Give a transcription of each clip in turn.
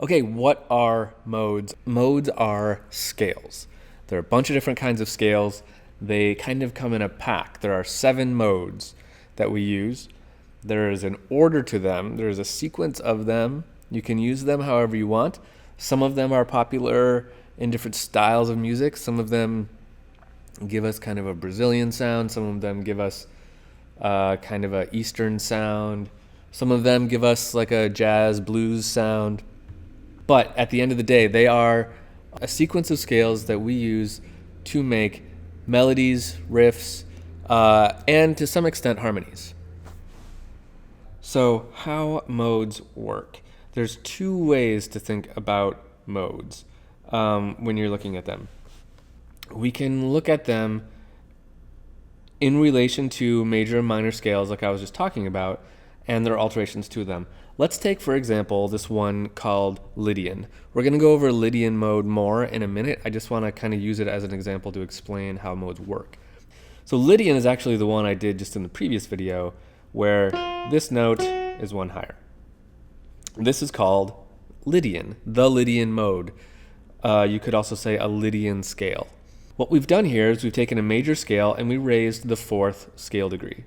Okay, what are modes? Modes are scales. There are a bunch of different kinds of scales. They kind of come in a pack. There are 7 modes that we use. There is an order to them. There is a sequence of them. You can use them however you want. Some of them are popular in different styles of music. Some of them give us kind of a Brazilian sound. Some of them give us kind of a Eastern sound. Some of them give us like a jazz blues sound. But at the end of the day, they are a sequence of scales that we use to make melodies, riffs, and to some extent harmonies. So how modes work. There's 2 ways to think about modes when you're looking at them. We can look at them in relation to major and minor scales like I was just talking about, and there are alterations to them. Let's take, for example, this one called Lydian. We're going to go over Lydian mode more in a minute. I just want to kind of use it as an example to explain how modes work. So Lydian is actually the one I did just in the previous video, where this note is 1 higher. This is called Lydian, the Lydian mode. You could also say a Lydian scale. What we've done here is we've taken a major scale and we raised the 4th scale degree,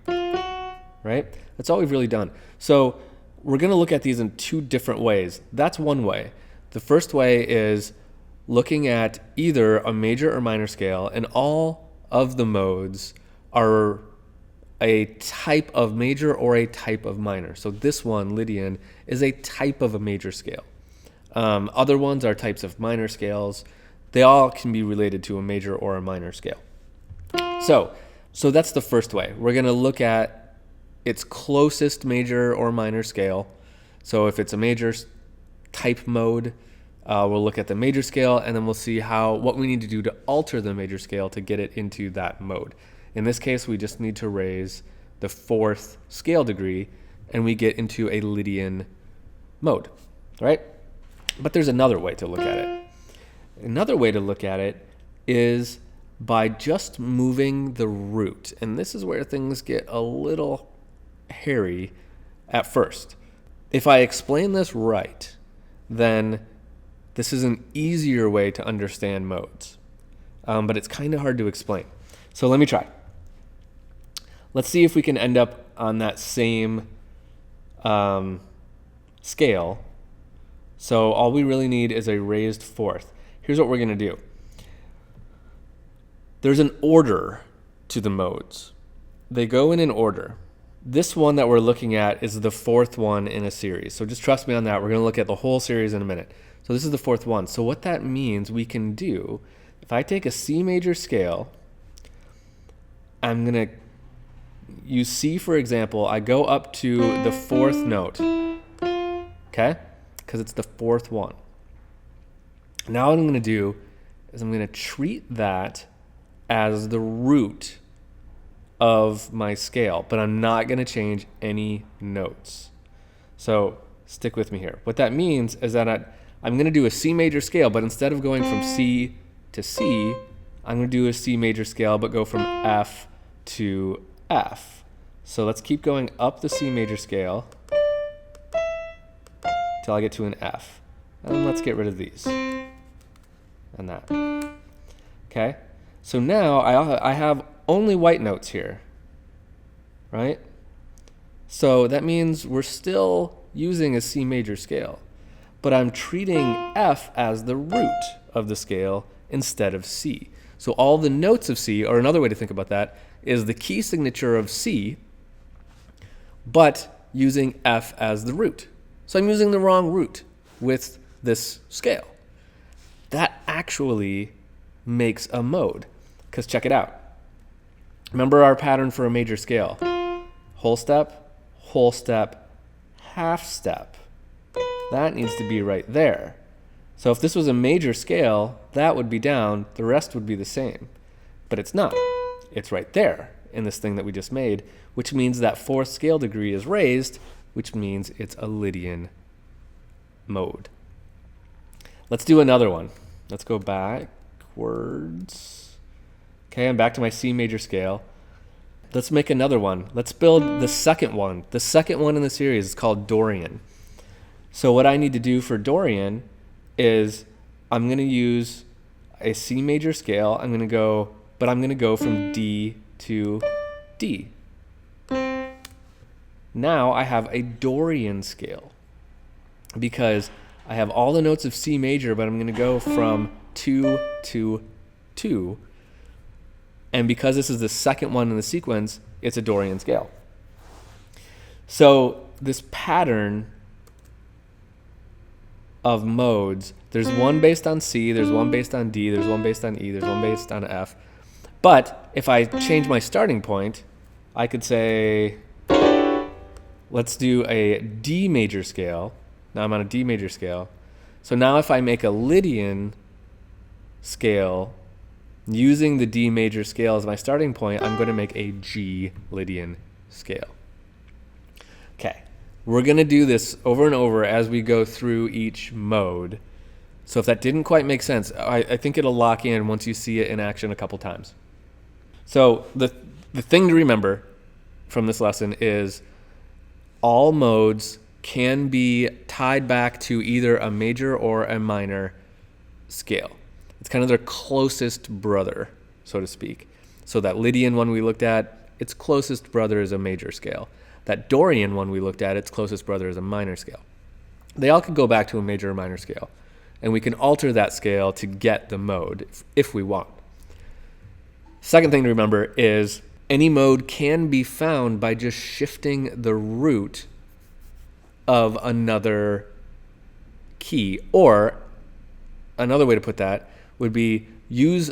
right? That's all we've really done. So we're going to look at these in 2 different ways. That's one way. The first way is looking at either a major or minor scale, and all of the modes are a type of major or a type of minor. So this one, Lydian, is a type of a major scale. Other ones are types of minor scales. They all can be related to a major or a minor scale. So that's the first way. We're going to look at its closest major or minor scale. So if it's a major type mode, we'll look at the major scale, and then we'll see what we need to do to alter the major scale to get it into that mode. In this case, we just need to raise the 4th scale degree, and we get into a Lydian mode, right? But there's another way to look at it. Another way to look at it is by just moving the root. And this is where things get a little hairy at first. If I explain this right, then this is an easier way to understand modes. But it's kind of hard to explain. So let me try. Let's see if we can end up on that same scale. So all we really need is a raised 4th. Here's what we're going to do. There's an order to the modes. They go in an order. This one that we're looking at is the 4th one in a series. So just trust me on that. We're going to look at the whole series in a minute. So this is the 4th one. So what that means we can do, if I take a C major scale, I'm going to use C, for example. I go up to the 4th note, okay? Because it's the 4th one. Now what I'm going to do is I'm going to treat that as the root of my scale, but I'm not going to change any notes. So stick with me here. What that means is that I'm going to do a C major scale, but instead of going from C to C, I'm going to do a C major scale, but go from F to F. So let's keep going up the C major scale till I get to an F. And let's get rid of these and that. Okay? So now I have only white notes here, right? So that means we're still using a C major scale, but I'm treating F as the root of the scale instead of C. So all the notes of C, or another way to think about that, is the key signature of C, but using F as the root. So I'm using the wrong root with this scale. That actually makes a mode, because check it out. Remember our pattern for a major scale. Whole step, half step. That needs to be right there. So if this was a major scale, that would be down, the rest would be the same. But it's not. It's right there in this thing that we just made, which means that 4th scale degree is raised, which means it's a Lydian mode. Let's do another one. Let's go backwards. Okay, I'm back to my C major scale. Let's make another one. Let's build the second one. The second one in the series is called Dorian. So what I need to do for Dorian is I'm going to use a C major scale. I'm going to go from D to D. Now I have a Dorian scale because I have all the notes of C major, but I'm going to go from 2 to 2. And because this is the second one in the sequence, it's a Dorian scale. So this pattern of modes, there's one based on C, there's one based on D, there's one based on E, there's one based on F. But if I change my starting point, I could say, let's do a D major scale. Now I'm on a D major scale. So now if I make a Lydian scale using the D major scale as my starting point, I'm going to make a G Lydian scale. Okay, we're going to do this over and over as we go through each mode. So if that didn't quite make sense, I think it'll lock in once you see it in action a couple times. So the thing to remember from this lesson is all modes can be tied back to either a major or a minor scale. It's kind of their closest brother, so to speak. So that Lydian one we looked at, its closest brother is a major scale. That Dorian one we looked at, its closest brother is a minor scale. They all could go back to a major or minor scale, and we can alter that scale to get the mode if we want. Second thing to remember is any mode can be found by just shifting the root of another key. Or another way to put that would be use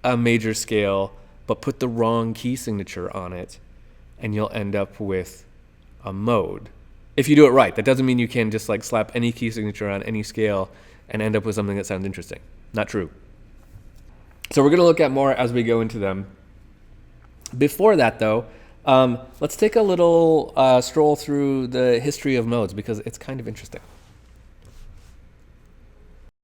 a major scale but put the wrong key signature on it, and you'll end up with a mode. If you do it right. That doesn't mean you can just like slap any key signature on any scale and end up with something that sounds interesting. Not true. So we're going to look at more as we go into them. Before that, though, let's take a little stroll through the history of modes because it's kind of interesting.